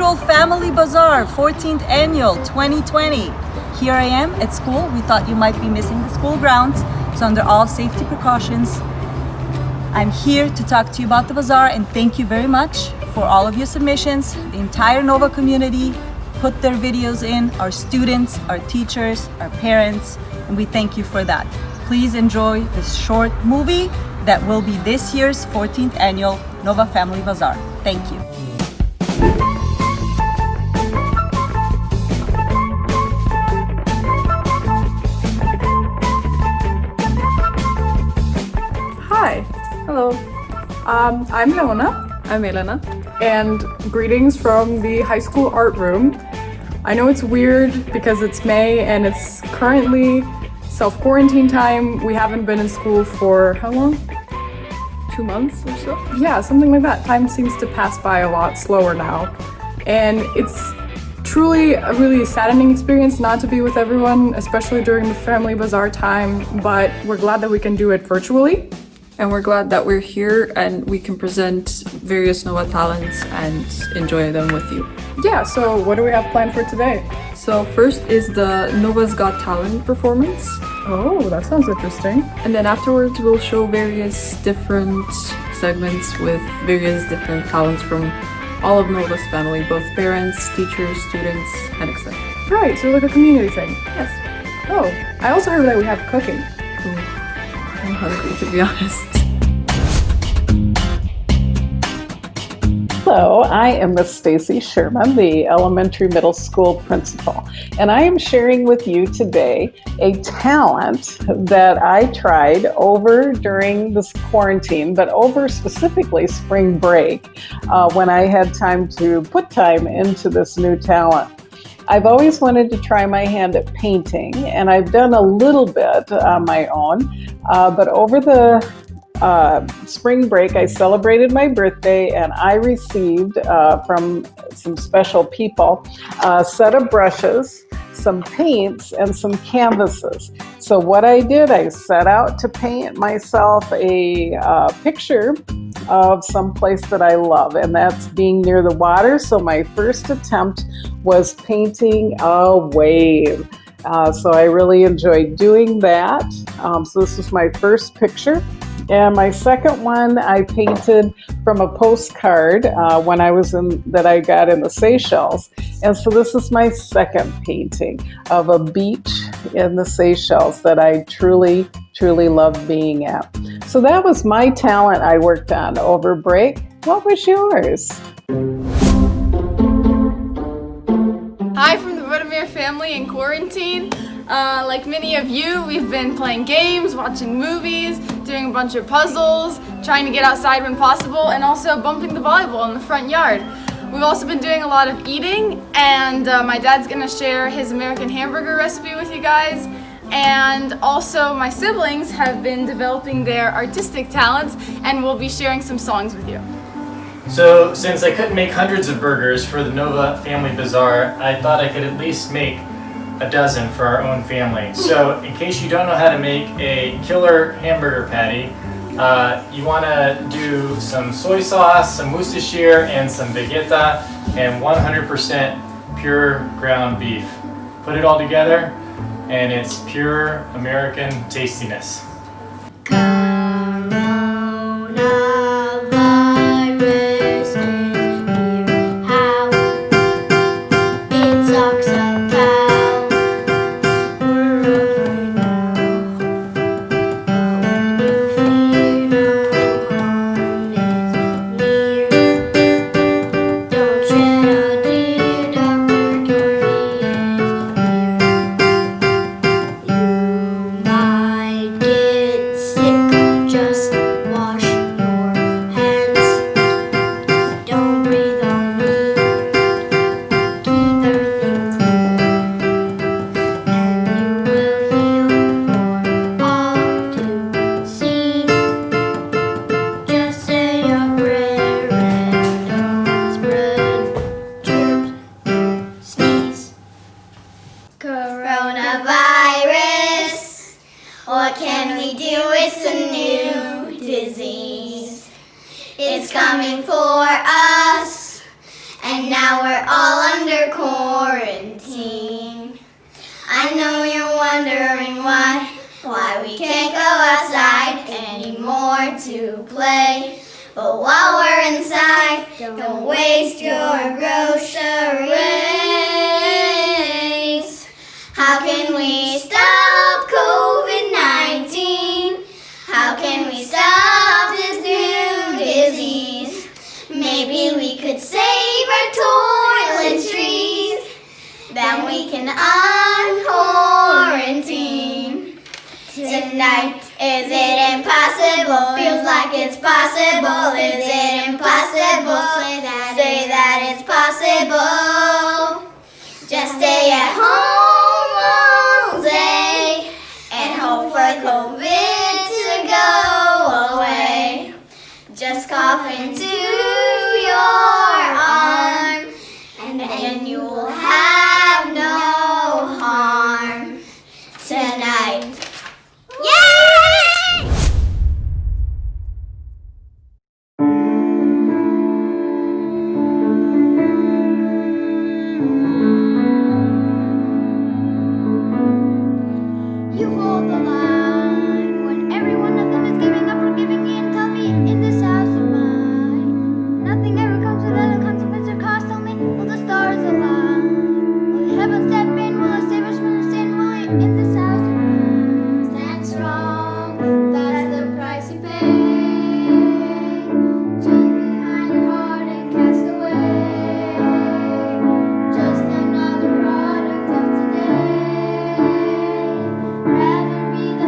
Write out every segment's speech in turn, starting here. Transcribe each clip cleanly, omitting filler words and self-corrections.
inaugural Family Bazaar, 14th annual 2020. Here I am at school. We thought you might be missing the school grounds, so under all safety precautions, I'm here to talk to you about the Bazaar, and thank you very much for all of your submissions. The entire Nova community put their videos in, our students, our teachers, our parents, and we thank you for that. Please enjoy this short movie that will be this year's 14th annual Nova Family Bazaar. Thank you. Hi, hello. I'm Leona. I'm Elena. And greetings from the high school art room. I know it's weird because it's May and it's currently self-quarantine time. We haven't been in school for how long? 2 months or so? Yeah, something like that. Time seems to pass by a lot slower now. And it's truly a really saddening experience not to be with everyone, especially during the Family Bazaar time, but we're glad that we can do it virtually. And we're glad that we're here and we can present various Nova talents and enjoy them with you. Yeah, so what do we have planned for today? So first is the Nova's Got Talent performance. Oh, that sounds interesting. And then afterwards we'll show various different segments with various different talents from all of Nova's family, both parents, teachers, students, and etc. Right, so like a community thing. Yes. Oh, I also heard that we have cooking. Ooh, I'm hungry, to be honest. Hello, I am Miss Stacy Sherman, the elementary middle school principal, and I am sharing with you today a talent that I tried over during this quarantine, but over specifically spring break, when I had time to put time into this new talent. I've always wanted to try my hand at painting, and I've done a little bit on my own, but over the spring break, I celebrated my birthday and I received from some special people a set of brushes, some paints, and some canvases. So what I did, I set out to paint myself a picture of some place that I love, and that's being near the water. So my first attempt was painting a wave. So I really enjoyed doing that. So this was my first picture. And my second one I painted from a postcard when I was that I got in the Seychelles. And so this is my second painting of a beach in the Seychelles that I truly, truly love being at. So that was my talent I worked on over break. What was yours? Hi from the Budimir family in quarantine. Like many of you, we've been playing games, watching movies, doing a bunch of puzzles, trying to get outside when possible, and also bumping the volleyball in the front yard. We've also been doing a lot of eating, and my dad's gonna share his American hamburger recipe with you guys. And also my siblings have been developing their artistic talents, and we'll be sharing some songs with you. So since I couldn't make hundreds of burgers for the Nova Family Bazaar, I thought I could at least make a dozen for our own family. So in case you don't know how to make a killer hamburger patty, you want to do some soy sauce, some Worcestershire, and some vegeta, and 100% pure ground beef. Put it all together, and it's pure American tastiness. It's coming for us, and and now we're all under quarantine. I know you're wondering why we can't go outside anymore to play. But while we're inside, don't waste your groceries. How can we stop COVID-19? How can we stop this new disease? Maybe we could save our toiletries. Then we can unquarantine. Tonight, is it impossible? Feels like it's possible. Is it impossible? Say that it's possible. Just stay at home all day and hope for COVID to go away. Just cough into your arm and you will have no harm tonight. Yay! You hold the line when every one of them is giving up or giving in. Tell me, in this house of mine, nothing ever comes without a consequence or cost. Tell me, will the stars align? Will heaven step in? Will it save us from the sin? Will it in this house of mine stand strong? That's the price you pay. Just behind your heart and cast away. Just another product of today. Rather be the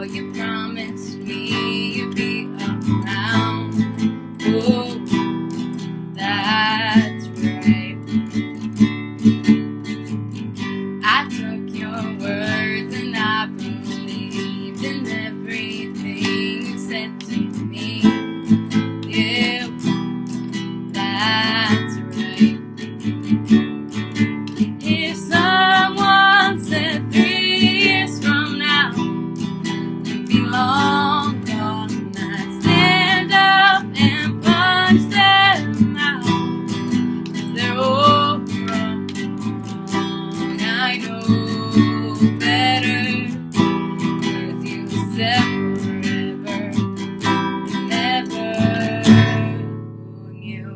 you promised me you'd be around. Oh, that's right. I took your words and I believed in everything you said to me. Yeah, that's right. If someone said 3 years from now you'd be long gone, I'd stand up and punch them out. 'Cause they're all wrong. I know better. 'Cause you said forever, never knew.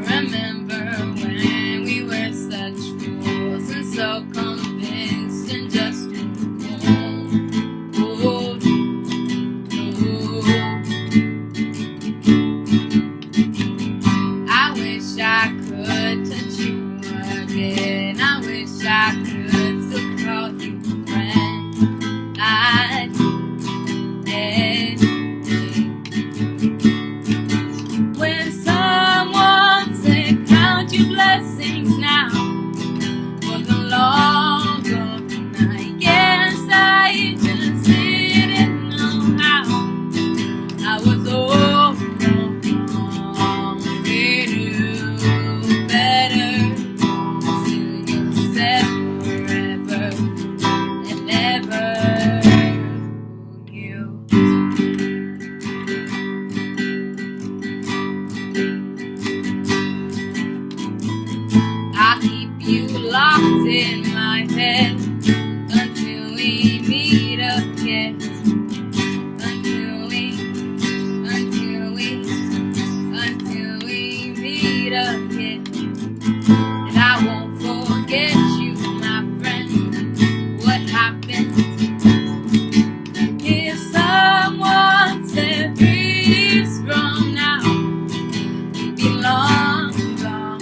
Remember when we were such fools and so convinced and just oh, I wish I could touch you again. I wish I could still call you friend. I did. When someone said count your blessings now for the long gone night, yes, I just didn't know how. I was all wrong. We knew better. Still you said forever and never knew. I keep you locked in my head until we meet again. Until we meet again. And I won't forget you, my friend. What happened? If someone said 3 years from now you'd be long gone,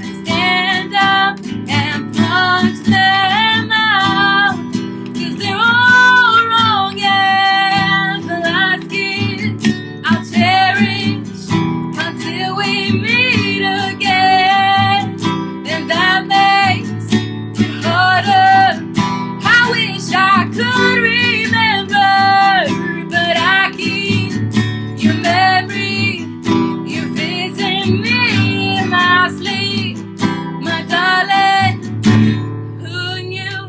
I'd stand up and punch them out. 'Cause they're all wrong, yeah. The last kiss I'll cherish until we meet again. And that makes it harder. I wish I could remember, but I keep your memory. You visit me in my sleep, my darling. Who knew,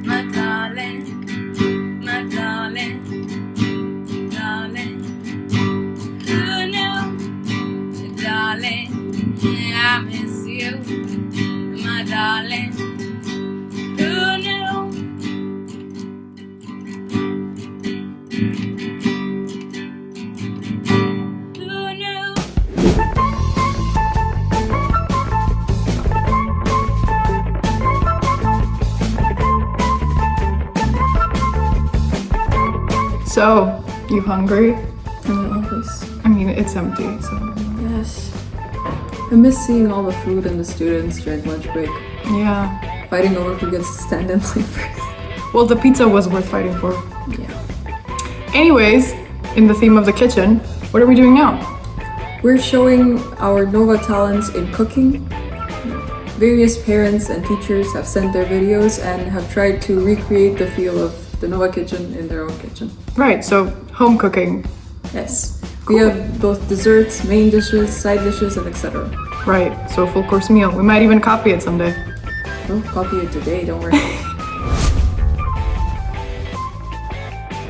my darling, my darling, darling. Who knew, darling? I miss you, my darling. Who knew? Who knew? So, you hungry? In the office. I mean, it's empty, so. Yes. I miss seeing all the food and the students during lunch break. Yeah. Fighting over who gets to stand and sleep first. Well, the pizza was worth fighting for. Yeah. Anyways, in the theme of the kitchen, what are we doing now? We're showing our Nova talents in cooking. Various parents and teachers have sent their videos and have tried to recreate the feel of the Nova kitchen in their own kitchen. Right, so home cooking. Yes. We have both desserts, main dishes, side dishes, and etc. Right, so a full course meal. We might even copy it someday. We'll copy it today, don't worry.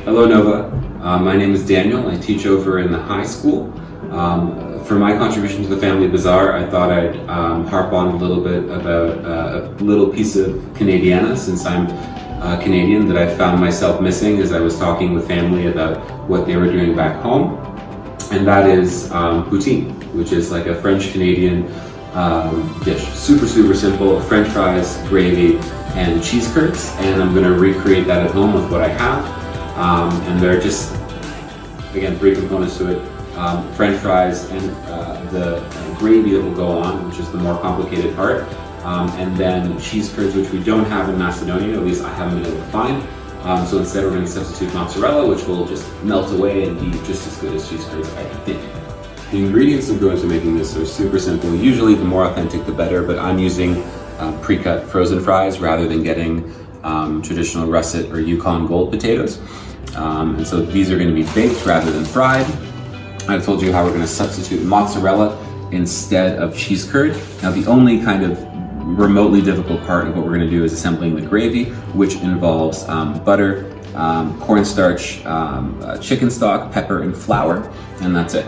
Hello Nova, my name is Daniel. I teach over in the high school. For my contribution to the Family Bazaar, I thought I'd harp on a little bit about a little piece of Canadiana, since I'm Canadian, that I found myself missing as I was talking with family about what they were doing back home. And that is poutine, which is like a French-Canadian dish. Super, super simple. French fries, gravy, and cheese curds. And I'm gonna recreate that at home with what I have. And there are just, again, 3 components to it. French fries, and the gravy that will go on, which is the more complicated part. And then cheese curds, which we don't have in Macedonia, at least I haven't been able to find. So instead we're going to substitute mozzarella, which will just melt away and be just as good as cheese curds, I think. The ingredients that go into making this are super simple. Usually the more authentic the better, but I'm using pre-cut frozen fries rather than getting traditional russet or Yukon Gold potatoes. And so these are going to be baked rather than fried. I told you how we're going to substitute mozzarella instead of cheese curd. Now the only kind of remotely difficult part of what we're going to do is assembling the gravy, which involves butter, cornstarch, chicken stock, pepper, and flour, and that's it.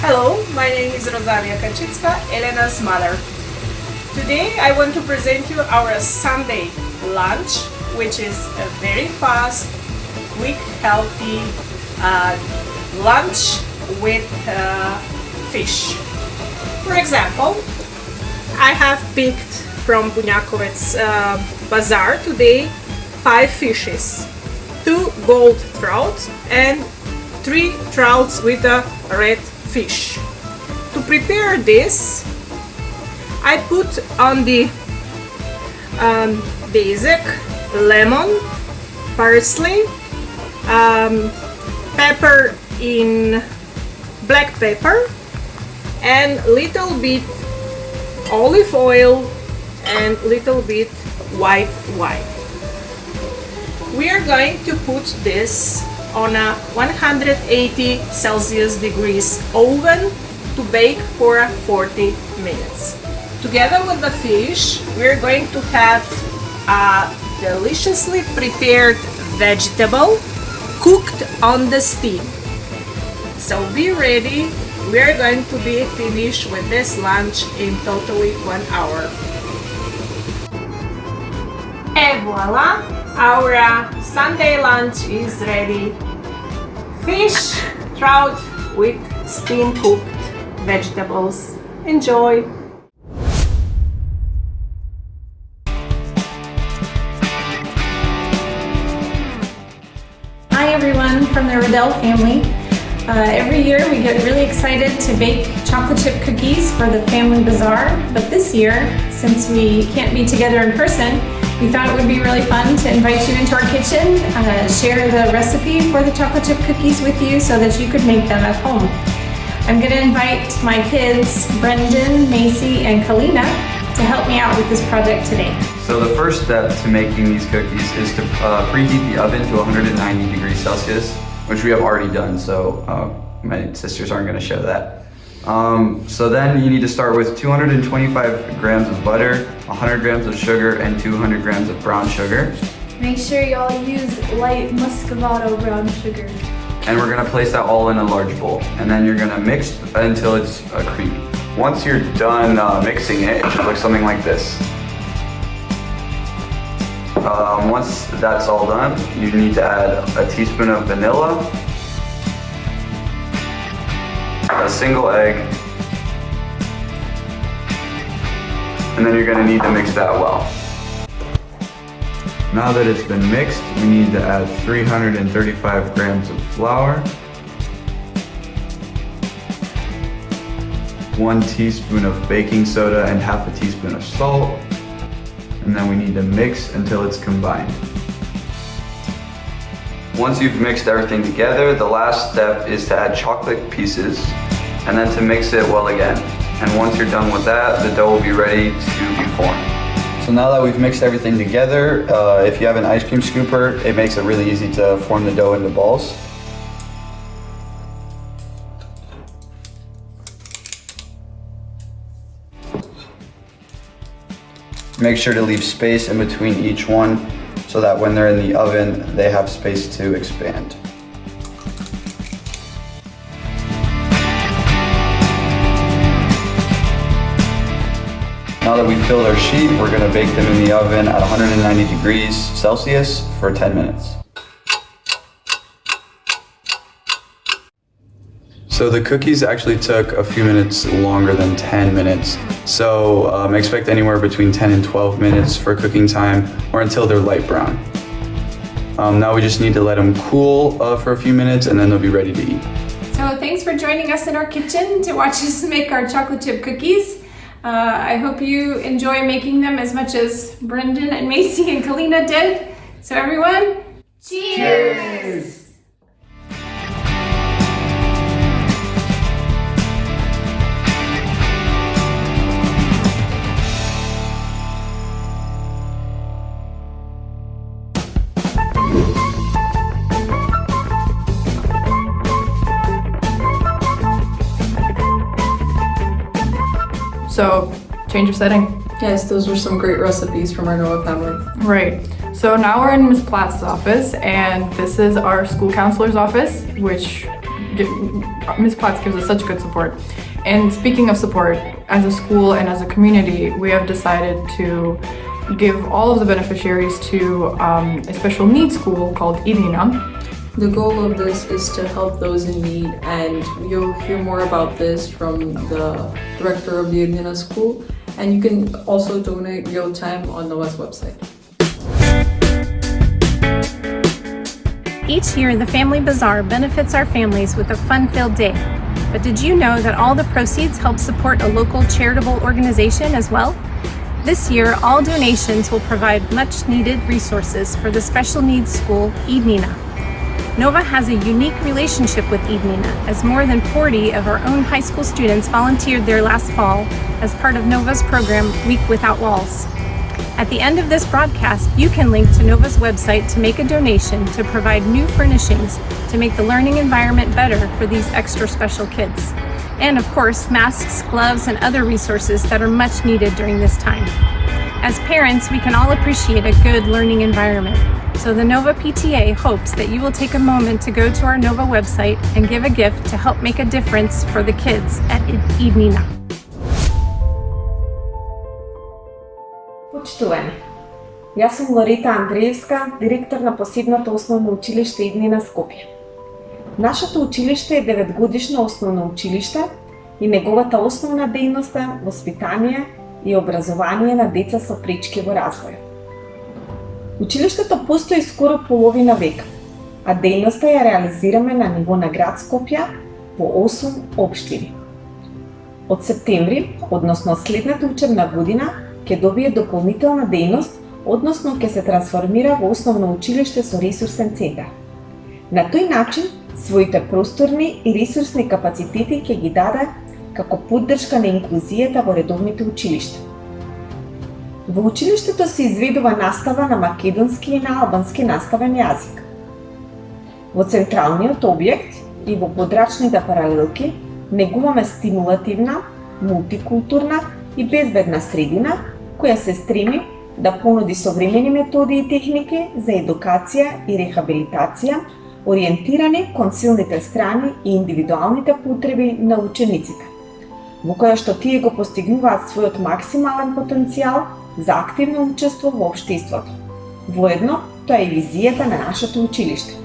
Hello, my name is Rosalia Kachitska, Elena's mother. Today I want to present you our Sunday lunch, which is a very fast, quick, healthy lunch with fish. For example, I have picked from Bunyakovets Bazaar today 5 fishes, 2 gold trouts and 3 trouts with a red fish. To prepare this, I put on the basic lemon, parsley, pepper in black pepper, and little bit olive oil and little bit white wine. We are going to put this on a 180 Celsius degrees oven to bake for 40 minutes. Together with the fish, we're going to have a deliciously prepared vegetable cooked on the steam. So be ready, we're going to be finished with this lunch in totally 1 hour. Et voila! Our Sunday lunch is ready. Fish, trout with steam cooked vegetables. Enjoy! Hi everyone from the Riddell family. Every year we get really excited to bake chocolate chip cookies for the family bazaar, but this year, since we can't be together in person, we thought it would be really fun to invite you into our kitchen, share the recipe for the chocolate chip cookies with you so that you could make them at home. I'm going to invite my kids, Brendan, Macy, and Kalina, to help me out with this project today. So the first step to making these cookies is to preheat the oven to 190 degrees Celsius, which we have already done, so my sisters aren't going to show that. So then you need to start with 225 grams of butter, 100 grams of sugar, and 200 grams of brown sugar. Make sure y'all use light muscovado brown sugar. And we're going to place that all in a large bowl. And then you're going to mix until it's creamy. Once you're done mixing it, it should look something like this. Once that's all done, you need to add a teaspoon of vanilla, a single egg, and then you're going to need to mix that well. Now that it's been mixed, we need to add 335 grams of flour, 1 teaspoon of baking soda and half a teaspoon of salt, and then we need to mix until it's combined. Once you've mixed everything together, the last step is to add chocolate pieces. and then to mix it well again. And once you're done with that, the dough will be ready to be formed. So now that we've mixed everything together, if you have an ice cream scooper, it makes it really easy to form the dough into balls. Make sure to leave space in between each one so that when they're in the oven, they have space to expand. Now that we've filled our sheet, we're going to bake them in the oven at 190 degrees Celsius for 10 minutes. So the cookies actually took a few minutes longer than 10 minutes. So expect anywhere between 10 and 12 minutes for cooking time or until they're light brown. Now we just need to let them cool for a few minutes and then they'll be ready to eat. So thanks for joining us in our kitchen to watch us make our chocolate chip cookies. I hope you enjoy making them as much as Brendan and Macy and Kalina did. So everyone, cheers! So, change of setting. Yes, those were some great recipes from our Nova family. Right. So now we're in Ms. Platz's office, and this is our school counselor's office, which Ms. Platz gives us such good support. And speaking of support, as a school and as a community, we have decided to give all of the beneficiaries to a special needs school called Idina. The goal of this is to help those in need, and you'll hear more about this from the director of the Idina school, and you can also donate real time on Nova's website. Each year, the Family Bazaar benefits our families with a fun-filled day. But did you know that all the proceeds help support a local charitable organization as well? This year, all donations will provide much-needed resources for the special needs school, Idina. Nova has a unique relationship with Idina, as more than 40 of our own high school students volunteered there last fall as part of Nova's program, Week Without Walls. At the end of this broadcast, you can link to Nova's website to make a donation to provide new furnishings to make the learning environment better for these extra special kids. And of course, masks, gloves, and other resources that are much needed during this time. As parents, we can all appreciate a good learning environment. So the Nova PTA hopes that you will take a moment to go to our Nova website and give a gift to help make a difference for the kids at Idina. Почитувани, јас сум Лорита Андреевска, директор на посебното основно училиште Иднина Скопје. Нашето училиште е 9-годишно основно училиште и неговата основна дејност е воспитание и образование на деца со пречки во развојот. Училиштето постои скоро половина век, а дејноста ја реализираме на ниво на град Скопје во 8 општини. Од септември, односно следната учебна година, ќе добие дополнителна дејност, односно ќе се трансформира во основно училиште со ресурсен центар. На тој начин, своите просторни и ресурсни капацитети ќе ги даде како поддршка на инклузијата во редовните училишта. Во училиштето се изведува настава на македонски и на албански наставен јазик. Во централниот објект и во подрачните паралелки негуваме стимулативна, мултикултурна и безбедна средина која се стреми да понуди современи методи и техники за едукација и рехабилитација ориентирани кон силните страни и индивидуалните потреби на учениците, во која што тие го постигнуваат својот максимален потенцијал за активно учество во општеството. Воедно, тоа е визијата на нашето училиште.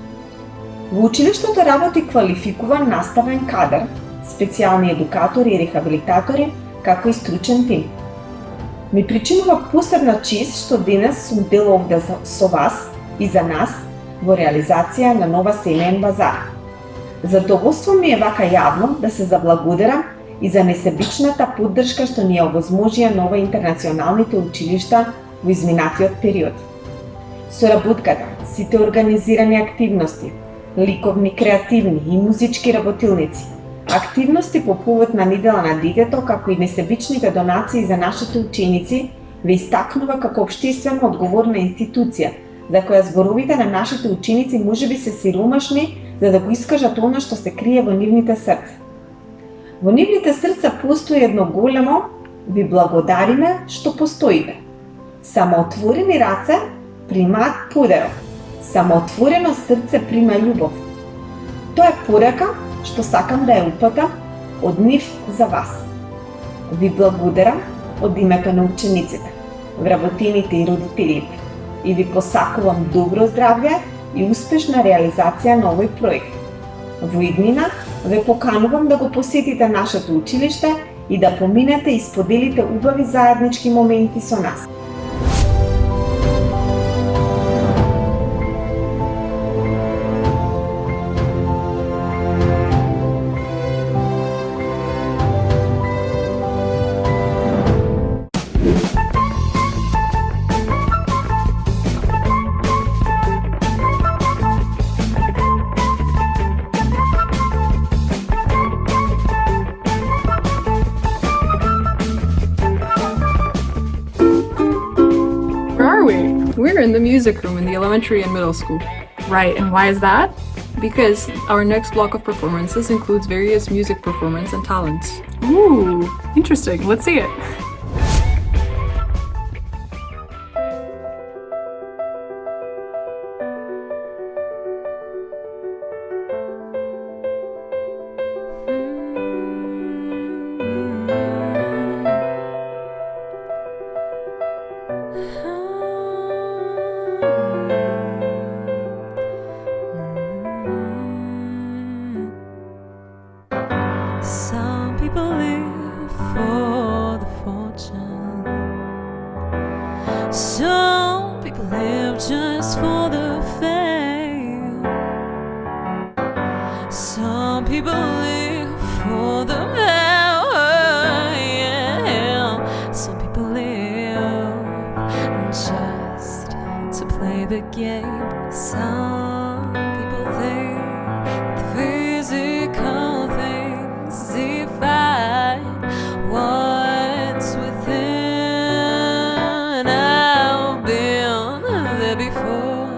Во училиштето работи квалификуван наставен кадар, специјални едукатори и рехабилитатори, како и стручен тим. Ми причинува посебна чест што денес сум дел овде со вас и за нас во реализација на Нова Семеен Базар. Задоволство ми е вака јавно да се заблагодарам и за несебичната поддршка што ни ја овозможија Нова интернационалните училишта во изминатиот период. Соработката, сите организирани активности, ликовни, креативни и музички работилници, Активности по повод на недела на детето, како и несебичните донации за нашите ученици, ве истакнува како општествено одговорна институција, за која зборовите на нашите ученици можеби се сиромашни за да го искажат она што се крие во нивните срца. Во нивните срца постои едно големо "Ви благодариме што постоите". Самоотворени раце примаат подарок. Самоотворено срце прима љубов. Тоа е порака што сакам да ја упатам од нив за вас. Ви благодарам од името на учениците, вработените и родителите и ви посакувам добро здравје и успешна реализација на овој проект. Во иднина ве поканувам да го посетите нашето училиште и да поминете и споделите убави заеднички моменти со нас. We're in the music room in the elementary and middle school. Right, and why is that? Because our next block of performances includes various music performance and talents. Ooh, interesting. Let's see it. Some people live for the fortune. Some people live just for the fame. Some people live for the power, yeah. Some people live just to play the game. Some people think the physical things define what's within. I've been there before,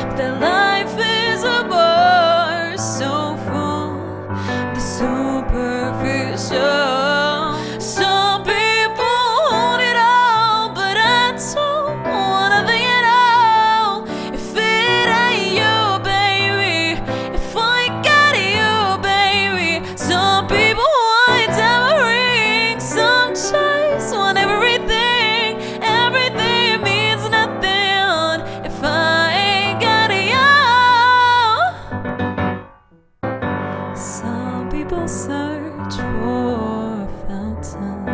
but that life is a bar so full, the superficial. Some people want it all, but I don't want nothing at all. If it ain't you, baby, if I got you, baby. Some people want everything, some just want everything. Everything means nothing if I ain't got you. Some people search for a fountain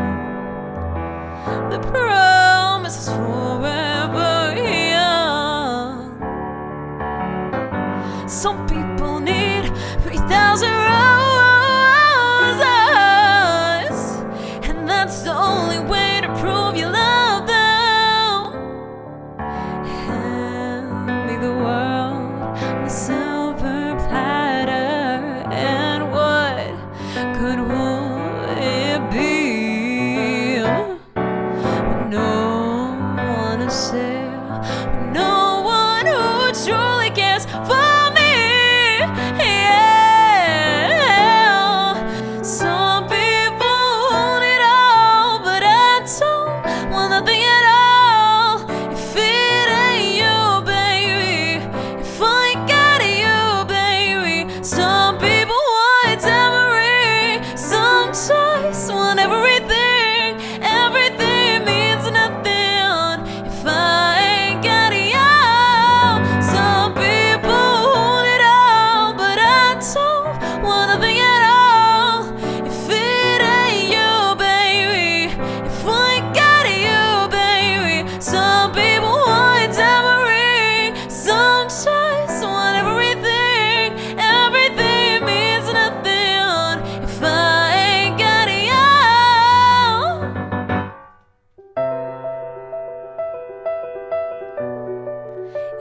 that promises forever young. Some people need 3,000 roses, and that's the only way to prove you love them. Hand me the world on a silver platter, and what good would it be? No one to share, no one who truly cares for me. Yeah. Some people want it all, but I don't want nothing at all. If it ain't you, baby, if I got you, baby. Some people want everything, some just want everything. Everything means nothing if I ain't got you. Some people want it all, but I don't want nothing at all. If it ain't you, baby, if I got you, baby. Some people want everything, some just want everything. Everything means nothing if I ain't got you.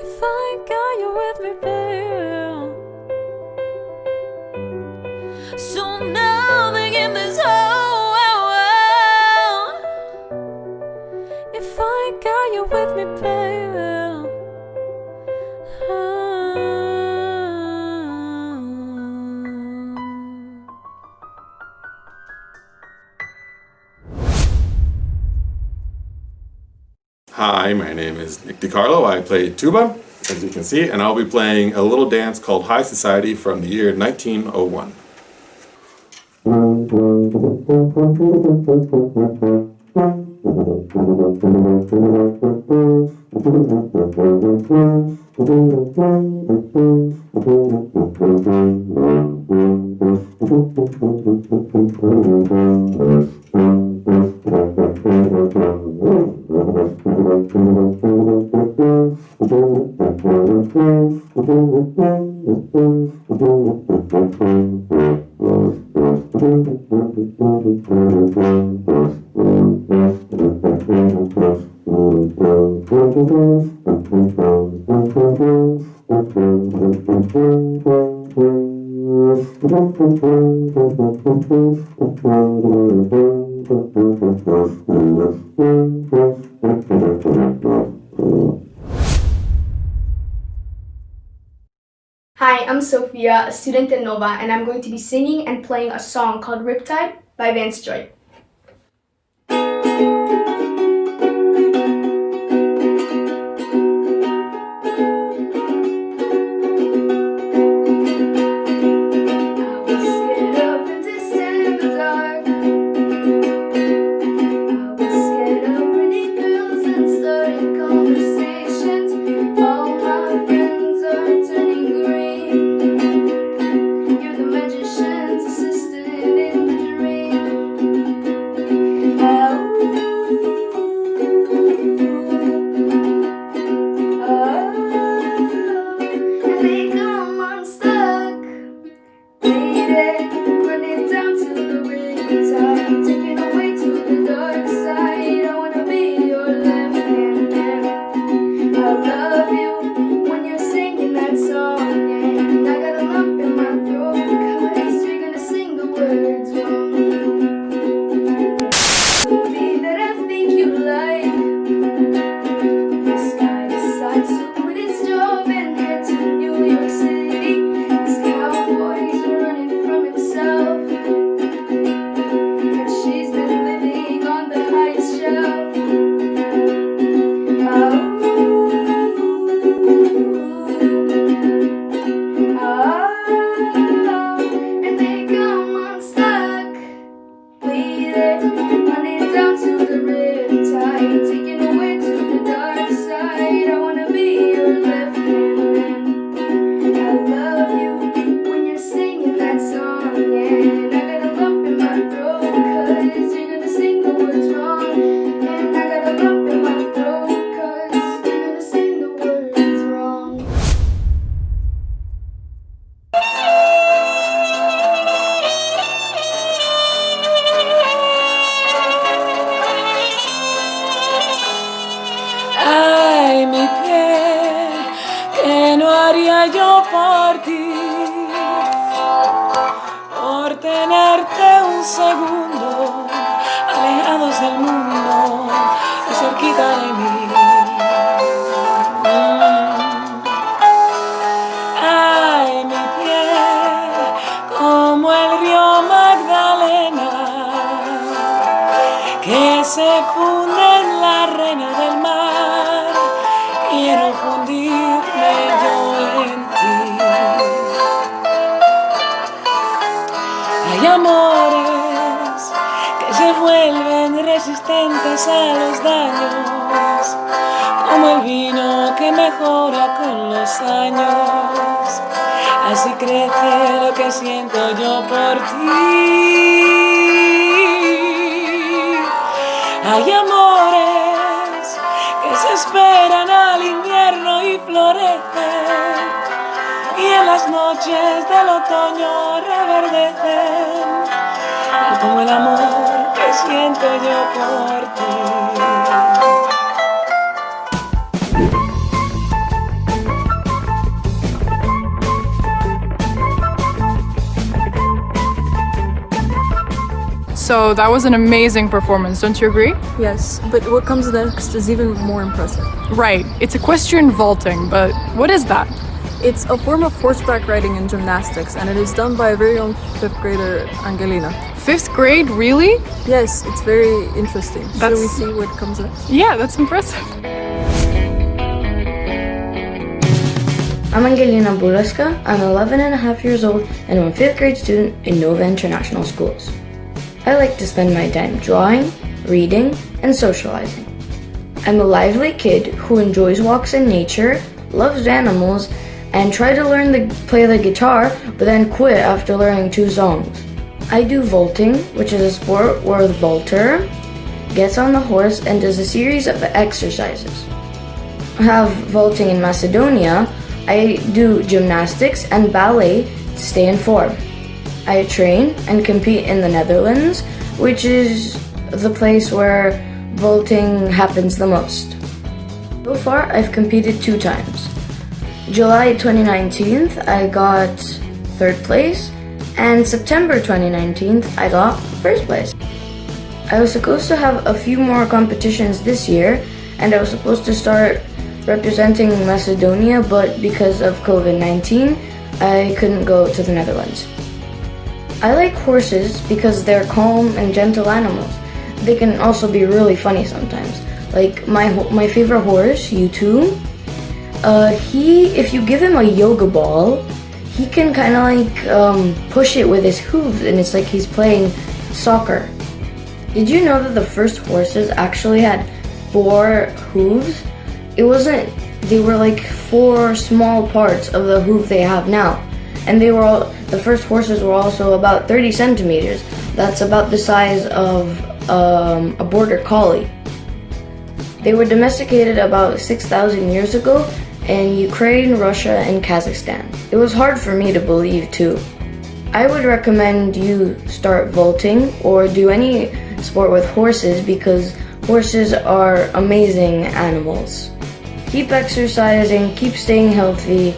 If I got you with me, babe. So now Hi, my name is Nick DiCarlo. I play tuba, as you can see, and I'll be playing a little dance called High Society from the year 1901. Hi, I'm Sophia, a student at Nova, and I'm going to be singing and playing a song called Riptide by Vance Joy. So that was an amazing performance, don't you agree? Yes, but what comes next is even more impressive. Right, it's equestrian vaulting, but what is that? It's a form of horseback riding and gymnastics, and it is done by a very young 5th grader, Angelina. 5th grade, really? Yes, it's very interesting. Shall we see what comes next? Yeah, that's impressive. I'm Angelina Buleska. I'm 11 and a half years old and I'm a 5th grade student in Nova International Schools. I like to spend my time drawing, reading, and socializing. I'm a lively kid who enjoys walks in nature, loves animals, and tried to play the guitar, but then quit after learning 2 songs. I do vaulting, which is a sport where the vaulter gets on the horse and does a series of exercises. I have vaulting in Macedonia. I do gymnastics and ballet to stay in form. I train and compete in the Netherlands, which is the place where vaulting happens the most. So far, I've competed 2 times. July 2019, I got 3rd place, and September 2019, I got 1st place. I was supposed to have a few more competitions this year, and I was supposed to start representing Macedonia, but because of COVID-19, I couldn't go to the Netherlands. I like horses because they're calm and gentle animals. They can also be really funny sometimes. Like my favorite horse, U2, if you give him a yoga ball, he can kind of like push it with his hooves, and it's like he's playing soccer. Did you know that the first horses actually had 4 hooves? They were like 4 small parts of the hoof they have now. And the first horses were also about 30 centimeters. That's about the size of a border collie. They were domesticated about 6,000 years ago in Ukraine, Russia, and Kazakhstan. It was hard for me to believe too. I would recommend you start vaulting or do any sport with horses because horses are amazing animals. Keep exercising, keep staying healthy.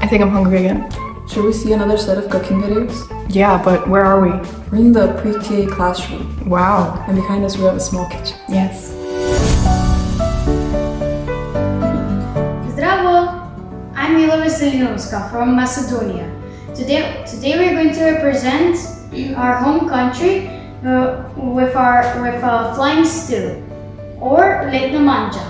I think I'm hungry again. Should we see another set of cooking videos? Yeah, but where are we? We're in the pre-K classroom. Wow. And behind us we have a small kitchen. Yes. Zdravo! I'm Mila Vasilinovska from Macedonia. Today we're going to represent our home country with a flying stew, or letna manja.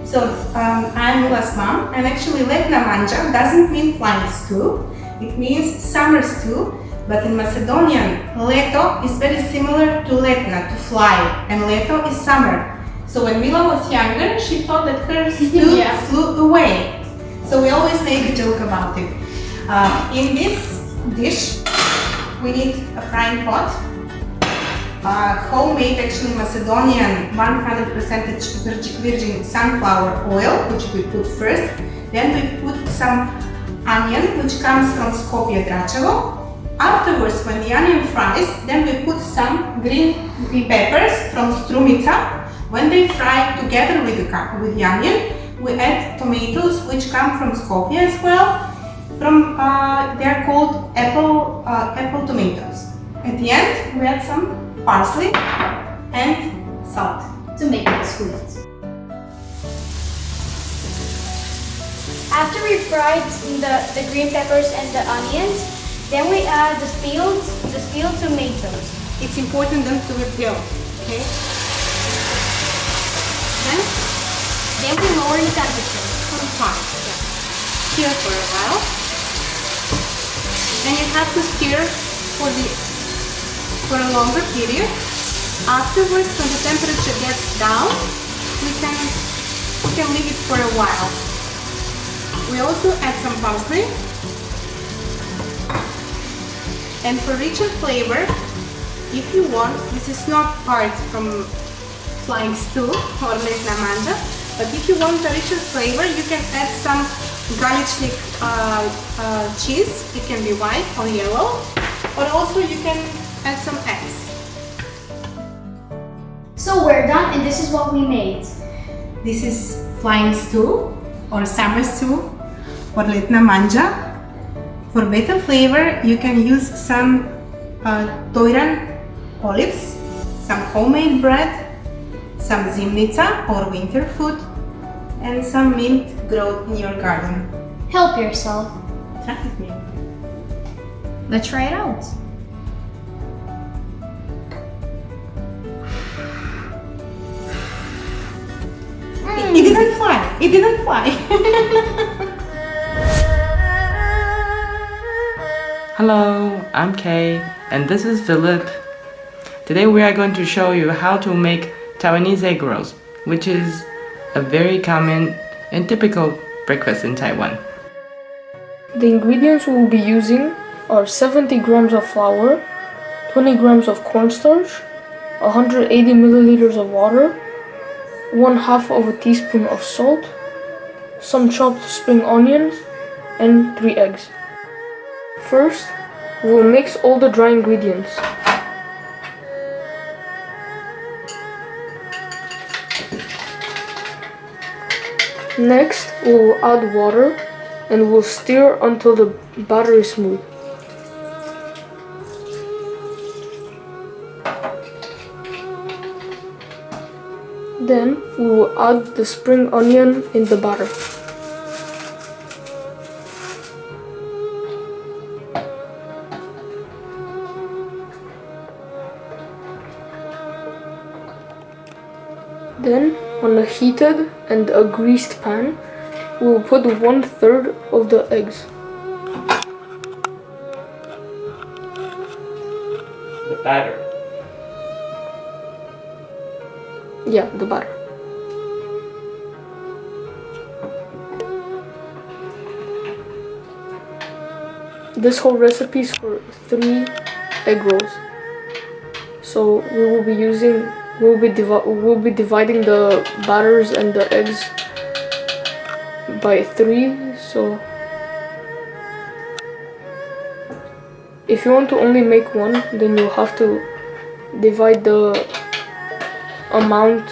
So I'm Mila's mom, and actually letna manja doesn't mean flying stew. It means summer stew, but in Macedonian, leto is very similar to letna, to fly, and leto is summer. So when Mila was younger, she thought that her stew flew away. So we always make a joke about it. In this dish, we need a frying pot, homemade, actually Macedonian 100% virgin sunflower oil, which we put first. Then we put some onion, which comes from Skopje Dračevo. Afterwards, when the onion fries, then we put some green peppers from Strumica. When they fry together with the onion, we add tomatoes, which come from Skopje as well. They are called apple tomatoes. At the end, we add some parsley and salt to make it sweet. After we fried the green peppers and the onions, then we add the peeled tomatoes. It's important then to peel, okay? Then we lower the temperature from 5. Stir for a while. And you have to stir for a longer period. Afterwards, when the temperature gets down, we can leave it for a while. We also add some parsley. And for richer flavor, if you want, this is not part from flying stew or letna manja, but if you want a richer flavor, you can add some garlic cheese. It can be white or yellow, or also you can add some eggs. So we're done, and this is what we made. This is flying stew or summer stew or letna manja. For better flavor, you can use some toiran olives, some homemade bread, some zimnica or winter food, and some mint grown in your garden. Help yourself. Try with me. Let's try it out. It didn't fly. It didn't fly. Hello, I'm Kay, and this is Philip. Today we are going to show you how to make Taiwanese egg rolls, which is a very common and typical breakfast in Taiwan. The ingredients we will be using are 70 grams of flour, 20 grams of cornstarch, 180 milliliters of water, 1/2 of a teaspoon of salt, some chopped spring onions, and 3 eggs. First, we will mix all the dry ingredients. Next, we will add water and we'll stir until the batter is smooth. Then, we will add the spring onion in the batter. Then, on a heated and a greased pan, we will put 1/3 of the eggs. The batter. Yeah, the batter. This whole recipe is for 3 egg rolls. So we'll be dividing the batters and the eggs by 3. So if you want to only make one, then you'll have to divide the amount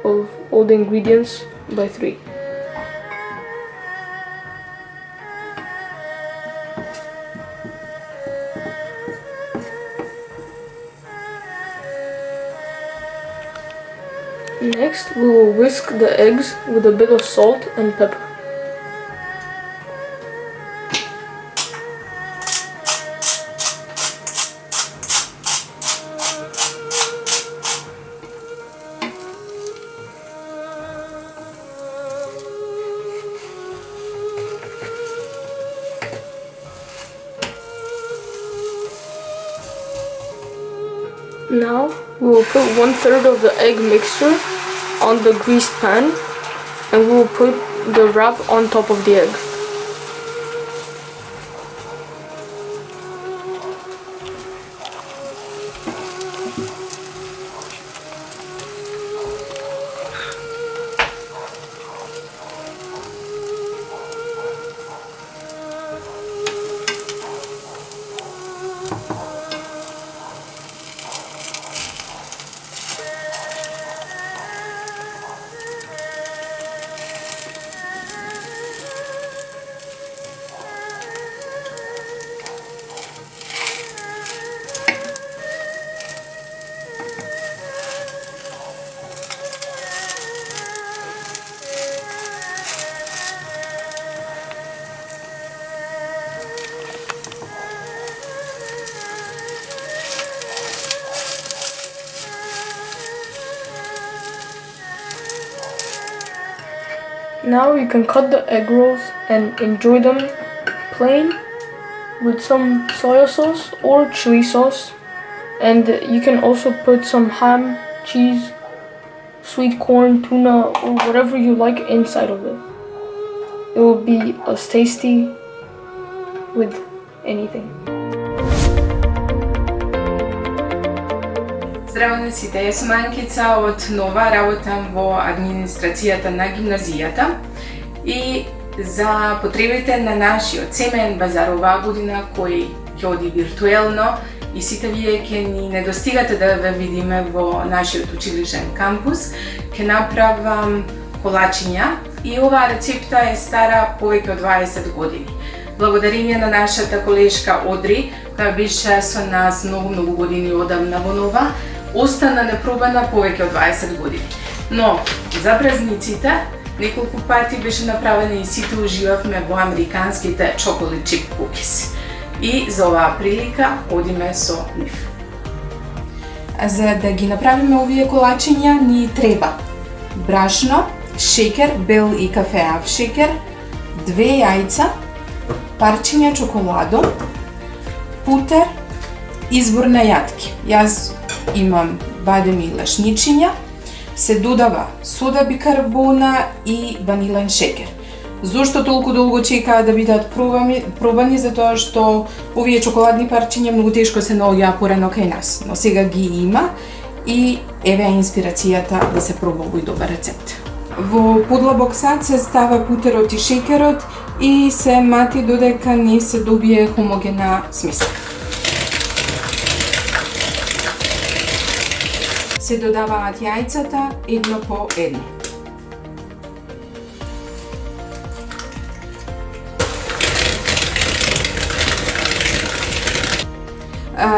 of all the ingredients by 3. Next, we will whisk the eggs with a bit of salt and pepper. Now, we will put 1/3 of the egg mixture on the greased pan and we will put the wrap on top of the egg. Now you can cut the egg rolls and enjoy them plain with some soy sauce or chili sauce, and you can also put some ham, cheese, sweet corn, tuna, or whatever you like inside of it. It will be as tasty with anything. Здраво на сите, јас сум Анкица од Нова, работам во администрацијата на гимназијата и за потребите на нашиот Семеен Базар оваа година, кој ќе оди виртуелно и сите вие ќе ни недостигате да ве видиме во нашиот училишен кампус, ќе направам колачиња и оваа рецепта е стара повеќе од 20 години. Благодарение на нашата колешка Одри, која беше со нас многу години одамна во Нова, остана непробана повеќе од 20 години. Но за празниците неколку пати беше направена и сите уживавме во американските chocolate chip cookies. И за оваа прилика одиме со нив. За да ги направиме овие колачиња ни треба брашно, шекер, бел и кафеав шекер, 2 јајца, парчиња чоколадо, путер, избор на јатки. Јас имам бадем и лашничиња, се додава сода бикарбона и ванилен шекер. Зошто толку долго чекаат да бидат пробани? Затоа што овие чоколадни парчиња многу тешко се наоѓаа порано кај нас, но сега ги има и еве е инспирацијата да се проба овој добар рецепт. Во подлабок сад се става путерот и шекерот и се мати додека не се добие хомогена смеска. Се додаваат јајцата едно по едно.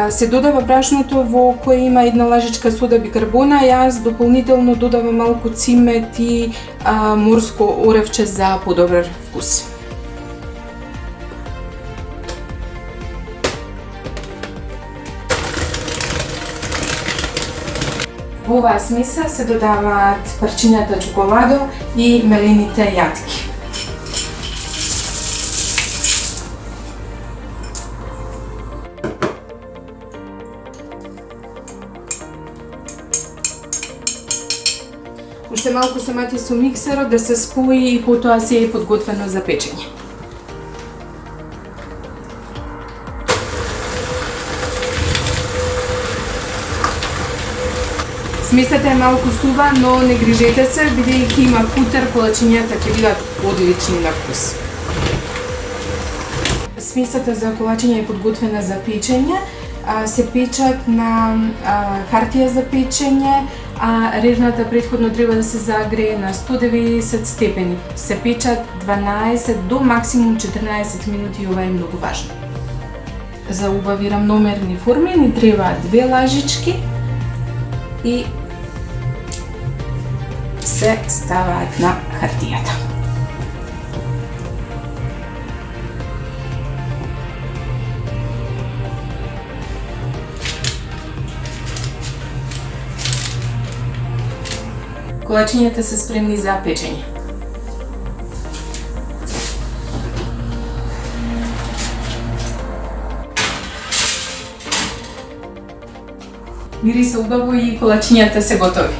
Се додава брашното во кое има една лажичка сода бикарбона. Јас дополнително додавам малку цимет и морско оревче за подобар вкус. Во оваа смеса се додаваат парчињата чоколадо и мелените јатки. Уште малку се мати со миксерот да се спои и потоа се е подготвено за печење. Смесата е малку сува, но не грижете се, бидејќи има путер, колачињата ќе бидат одлични на вкус. Смесата за колачиња е подготвена за печење. Се печат на хартија за печење, а рерната претходно треба да се загрее на 190 степени. Се печат 12 до максимум 14 минути и ова е многу важно. За убави рамномерни форми ни требаат 2 лажички и се ставаат на хартијата. Колачињата се спремни за печење. Мириса убаво и колачињата се готови.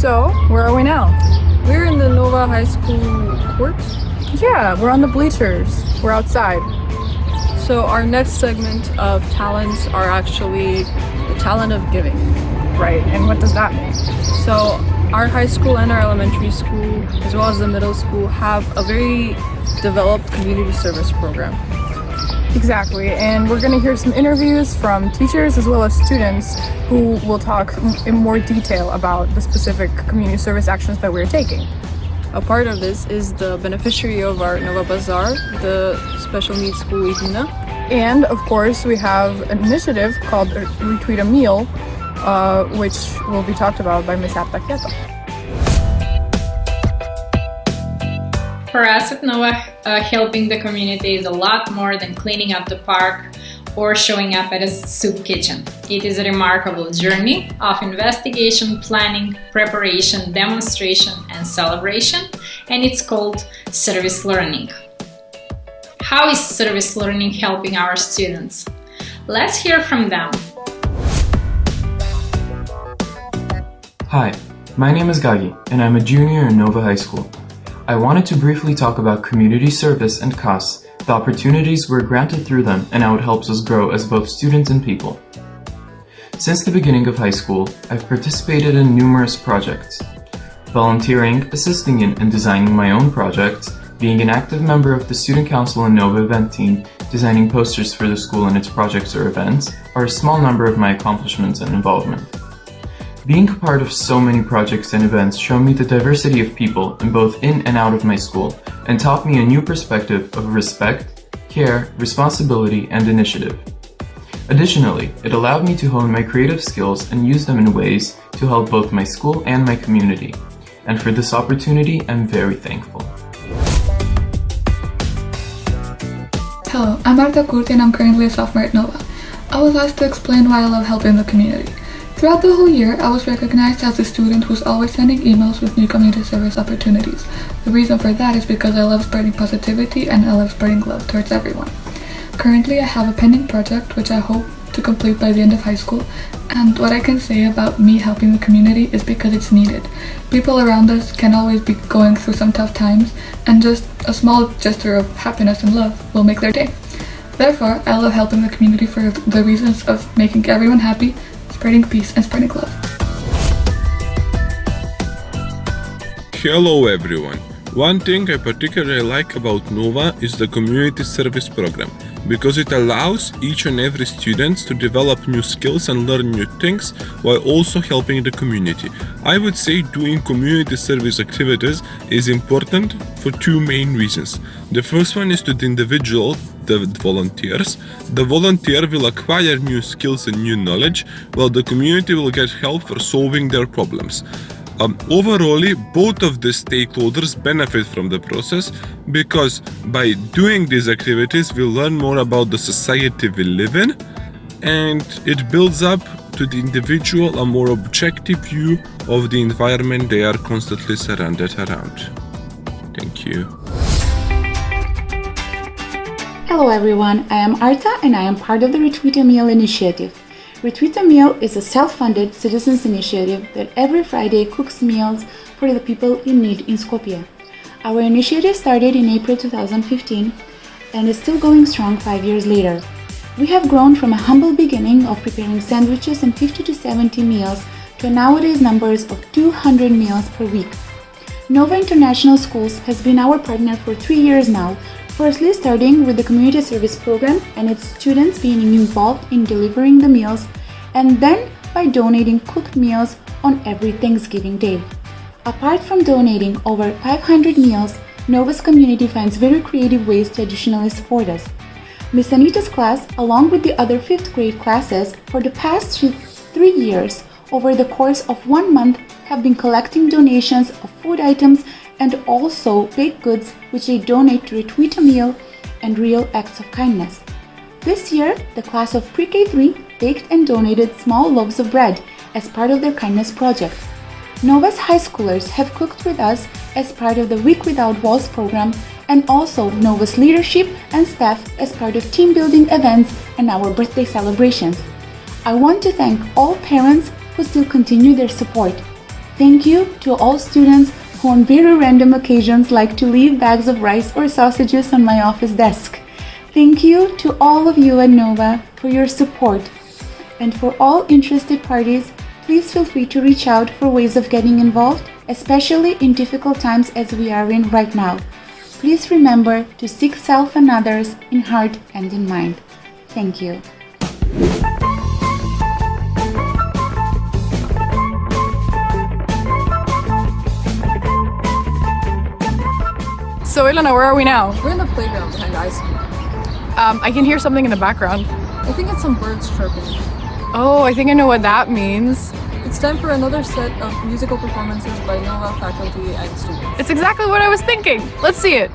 So, where are we now? We're in the Nova High School court. Yeah, we're on the bleachers. We're outside. So our next segment of talents are actually the talent of giving, right? And what does that mean? So our high school and our elementary school, as well as the middle school, have a very developed community service program. Exactly, and we're going to hear some interviews from teachers as well as students who will talk in more detail about the specific community service actions that we're taking. A part of this is the beneficiary of our Nova Bazaar, the special needs school Idina. And of course, we have an initiative called Retweet a Meal, which will be talked about by Ms. Aptaqueta. For us at Nova, helping the community is a lot more than cleaning up the park or showing up at a soup kitchen. It is a remarkable journey of investigation, planning, preparation, demonstration, and celebration, and it's called service learning. How is service learning helping our students? Let's hear from them. Hi, my name is Gagi, and I'm a junior in Nova High School. I wanted to briefly talk about community service and CAS, the opportunities we're granted through them, and how it helps us grow as both students and people. Since the beginning of high school, I've participated in numerous projects. Volunteering, assisting in and designing my own projects, being an active member of the Student Council and Nova event team, designing posters for the school and its projects or events, are a small number of my accomplishments and involvement. Being a part of so many projects and events showed me the diversity of people in both in and out of my school and taught me a new perspective of respect, care, responsibility, and initiative. Additionally, it allowed me to hone my creative skills and use them in ways to help both my school and my community. And for this opportunity, I'm very thankful. Hello, I'm Marta Curti and I'm currently a sophomore at Nova. I was asked to explain why I love helping the community. Throughout the whole year, I was recognized as a student who's always sending emails with new community service opportunities. The reason for that is because I love spreading positivity and I love spreading love towards everyone. Currently, I have a pending project which I hope to complete by the end of high school, and what I can say about me helping the community is because it's needed. People around us can always be going through some tough times, and just a small gesture of happiness and love will make their day. Therefore, I love helping the community for the reasons of making everyone happy, spreading peace, and spreading love. Hello everyone. One thing I particularly like about Nova is the community service program, because it allows each and every student to develop new skills and learn new things while also helping the community. I would say doing community service activities is important for two main reasons. The first one is to the individual, the volunteers. The volunteer will acquire new skills and new knowledge, while the community will get help for solving their problems. Overall, both of the stakeholders benefit from the process, because by doing these activities we learn more about the society we live in, and it builds up to the individual a more objective view of the environment they are constantly surrounded around. Thank you. Hello everyone, I am Arta and I am part of the Retweet a Meal initiative. Retweet a Meal is a self-funded citizens initiative that every Friday cooks meals for the people in need in Skopje. Our initiative started in April 2015 and is still going strong 5 years later. We have grown from a humble beginning of preparing sandwiches and 50 to 70 meals to nowadays numbers of 200 meals per week. Nova International Schools has been our partner for 3 years now, firstly starting with the community service program and its students being involved in delivering the meals, and then by donating cooked meals on every Thanksgiving Day. Apart from donating over 500 meals, Nova's community finds very creative ways to additionally support us. Miss Anita's class, along with the other 5th grade classes, for the past 3 years, over the course of 1 month, have been collecting donations of food items and also baked goods which they donate to Retweet a Meal and Real Acts of Kindness. This year, the class of Pre-K3 baked and donated small loaves of bread as part of their kindness project. Nova's high schoolers have cooked with us as part of the Week Without Walls program, and also Nova's leadership and staff as part of team building events and our birthday celebrations. I want to thank all parents who still continue their support. Thank you to all students who on very random occasions like to leave bags of rice or sausages on my office desk. Thank you to all of you at Nova for your support. And for all interested parties, please feel free to reach out for ways of getting involved, especially in difficult times as we are in right now. Please remember to seek self and others in heart and in mind. Thank you. So Elena, where are we now? We're in the playground behind the ice cream. I can hear something in the background. I think it's some birds chirping. Oh, I think I know what that means. It's time for another set of musical performances by Nova faculty and students. It's exactly what I was thinking. Let's see it.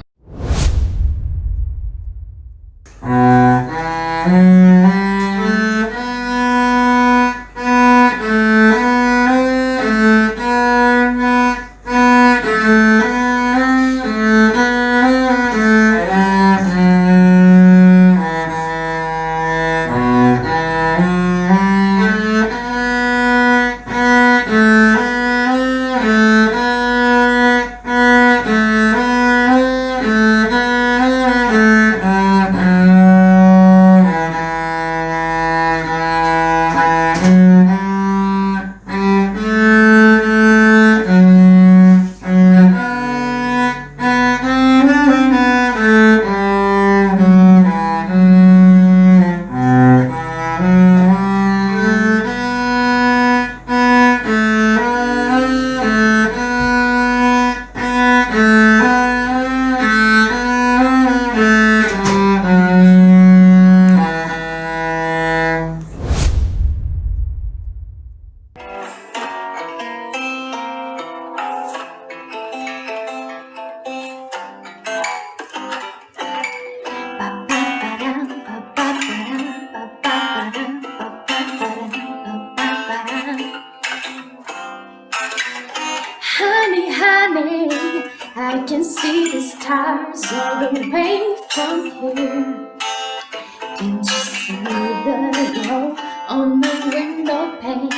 honey, I can see the stars all the way from here. Can't you see the glow on the window pane?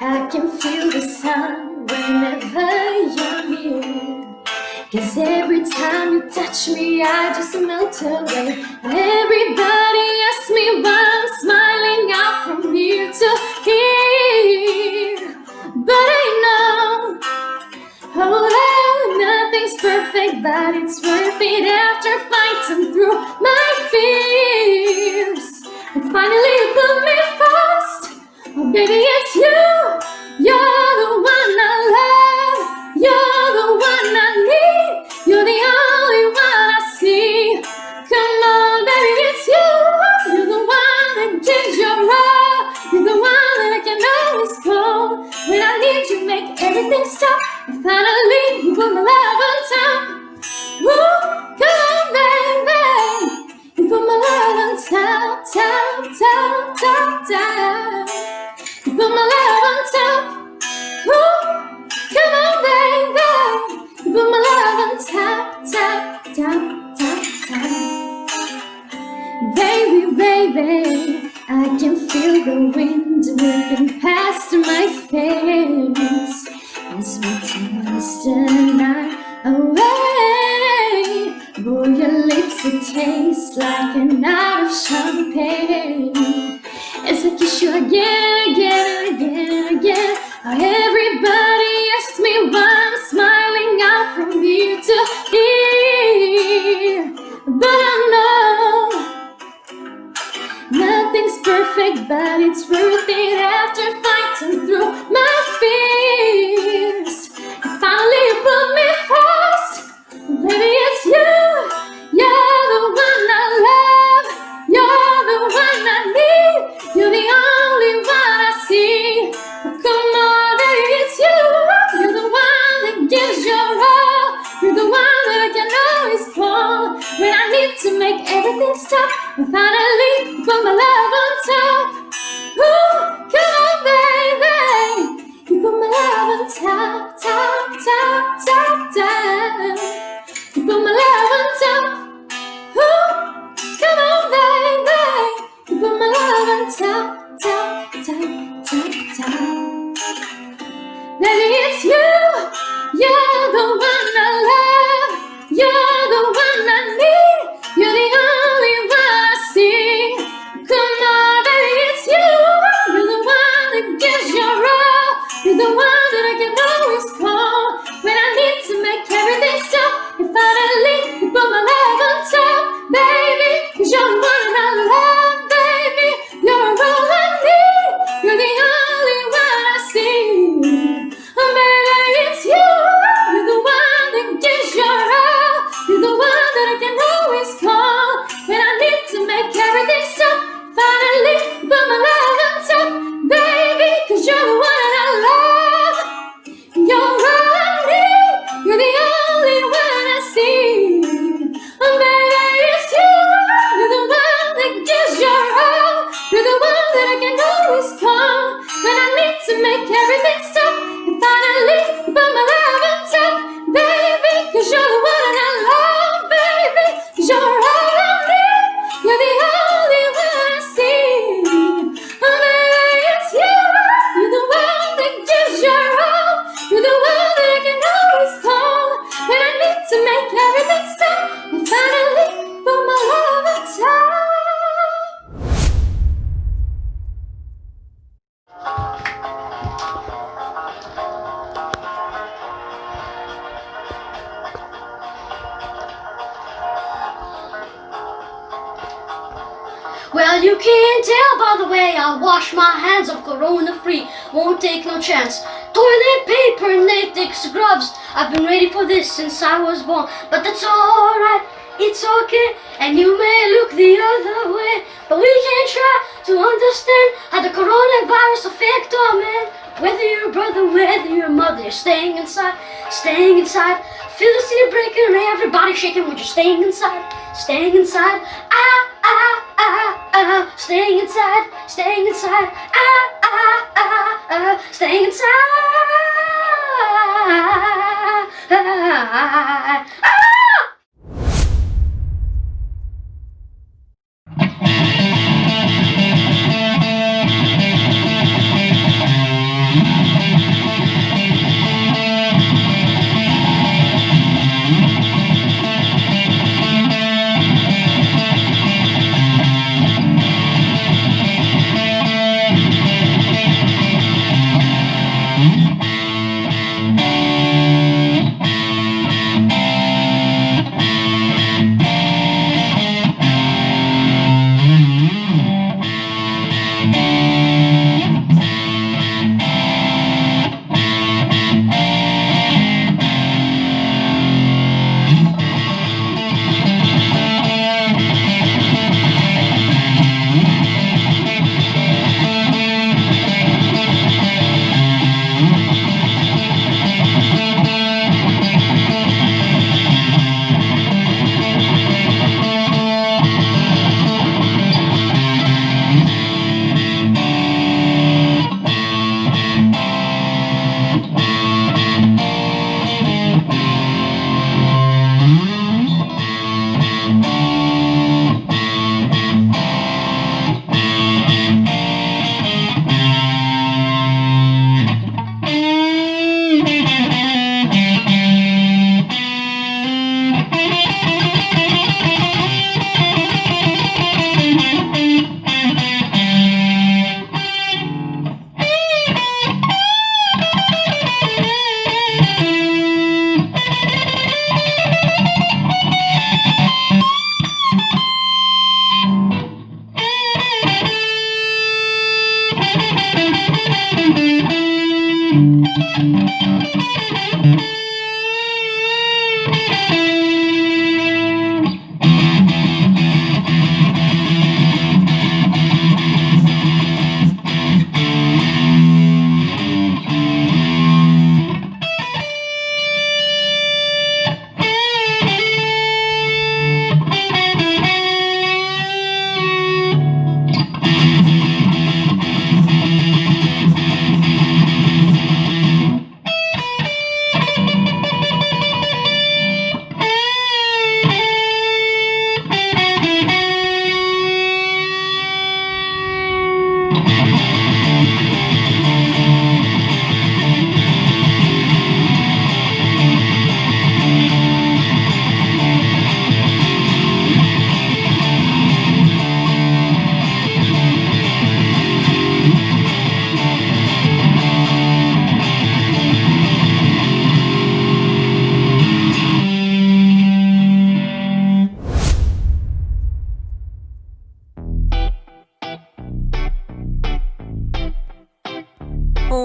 I can feel the sun whenever you're near. 'Cause every time you touch me, I just melt away. Everybody asks me why I'm smiling out from ear to ear. But I know, oh, nothing's perfect, but it's worth it after fighting through my fears. And finally you put me first. Oh baby, it's you. You're the one I love. You're the one I need. You're the only one I see. Come on, baby, it's you. You're the one that gives your all. You're the one that I can always call when I need you, make everything stop. And finally, you put my love on top. Ooh, come on, baby. You put my love on top, top, top, top, top. You put my love on top. Ooh, come on, baby. You put my love on top, top, top, top, top. Baby, baby, I can feel the wind whipping past my face as we taste the night away. Boy, your lips, it tastes like a night of champagne. As I kiss you again and again and again and again. Everybody asks me why I'm smiling out from ear to ear. But I know nothing's perfect, but it's worth it after fighting through my fears. And finally you put me first. Baby, it's you. You're the one I love. You're the one I need. You're the only one I see. Come on, baby, it's you. You're the one that gives your all. You're the one that I can always call when I need to make everything stop. And finally, put my love on top. Ooh, come on, baby. You put my love on top, top, top, top, top. You put my love on top. Ooh, come on, baby. You put my love on top, top, top, top, top. Baby, it's you. You're the one I love. You're the one I need. You're the only one I see. Come on, baby, it's you. You're the one that gives your all. You're the one that I can always call when I need to make everything stop. And finally, you put my love on top, baby. 'Cause you're the one that I love, baby. You're all I need. You're the only one I see. Oh, baby, it's you. You're the one that gives your all. You're the one that I can always call when I need to make everything stop. Finally, put my love on top, baby. 'Cause you're the one that I love. You're all I need. You're the only one I see. Oh, baby, it's you. You're the one that gives your all. You're the one that I can always call when I need to make everything stop. And finally, put my love on top, baby. 'Cause you're the one that I love, baby. 'Cause you're all I need. You're the only one I see. Oh, baby, it's you. You're the one that gives your all. You're the one that I can always call when I need to make everything stop. And finally, put my love on top. Well, you can't tell by the way I wash my hands, I'm corona-free, won't take no chance. Toilet paper, latex gloves, I've been ready for this since I was born. But that's alright, it's okay, and you may look the other way, but we can try to understand how the coronavirus affects our man. Whether you're a brother, whether you're a mother, you're staying inside, staying inside. Feel the city breaking and everybody shaking, we're just staying inside, staying inside. Staying inside, staying inside. Staying inside.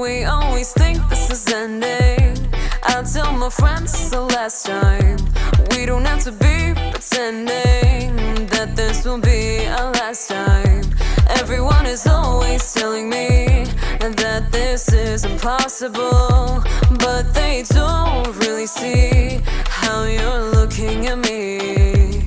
We always think this is ending. I tell my friends it's the last time. We don't have to be pretending that this will be our last time. Everyone is always telling me that this is impossible, but they don't really see how you're looking at me.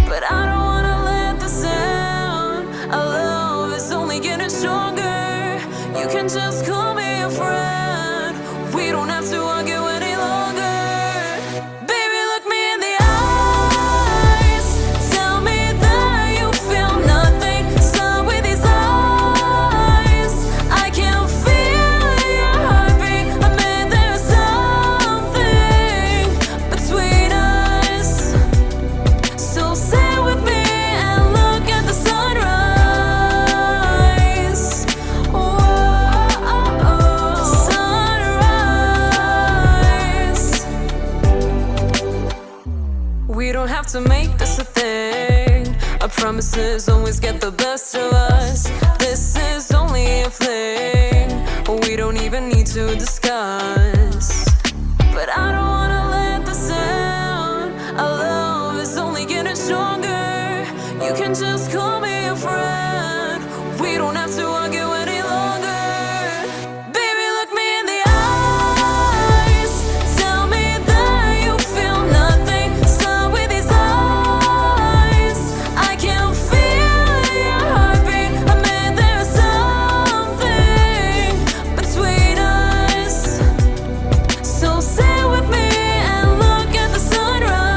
But I don't wanna let this end. Our love is only getting stronger. You can just call me a friend. We don't have to argue any longer. Baby, look me in the eyes. Tell me that you feel nothing. Stop with these lies. I can feel your heartbeat. I mean, there's something between us. So stay with me and look at the sunrise. We don't have to make this a thing. Our promises always get the best of us. This is only a fling. We don't even need to discuss. But I don't wanna let this end. Our love is only getting stronger. You can just call me a friend. We don't have to argue any longer. Baby, look me in the eyes. Tell me that you feel nothing. Stop with these lies. I can feel your heartbeat. I mean, there's something between us. So stay with me and look at the sunrise.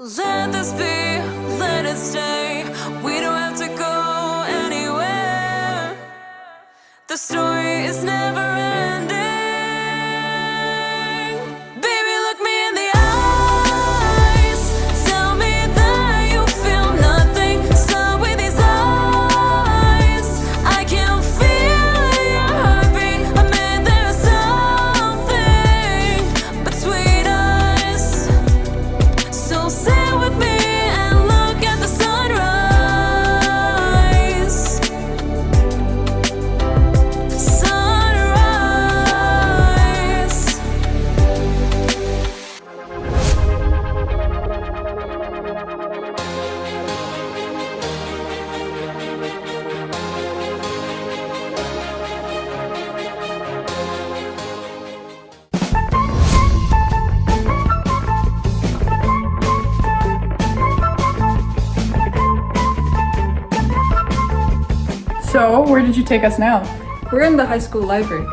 Let this be, let it stay. We don't have to go anywhere. The story is never ending. Baby, look me in the eyes. Tell me that you feel nothing. Start with these eyes. I can feel your heartbeat. I mean, there's something between us. So stay with me and look at the sunrise. Sunrise. So, where did you take us now? We're in the high school library.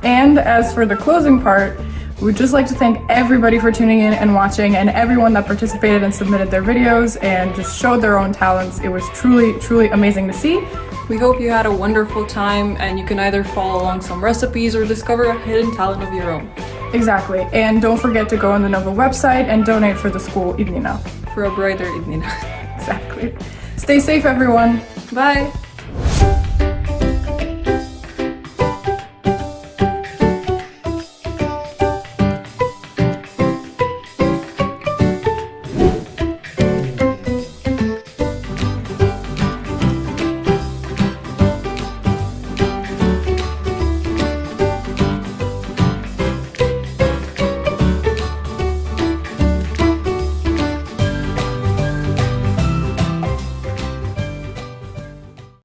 And as for the closing part, we'd just like to thank everybody for tuning in and watching, and everyone that participated and submitted their videos and just showed their own talents. It was truly, truly amazing to see. We hope you had a wonderful time and you can either follow along some recipes or discover a hidden talent of your own. Exactly. And don't forget to go on the Nova website and donate for the school Idnina. For a brighter Idnina. Exactly. Stay safe, everyone. Bye!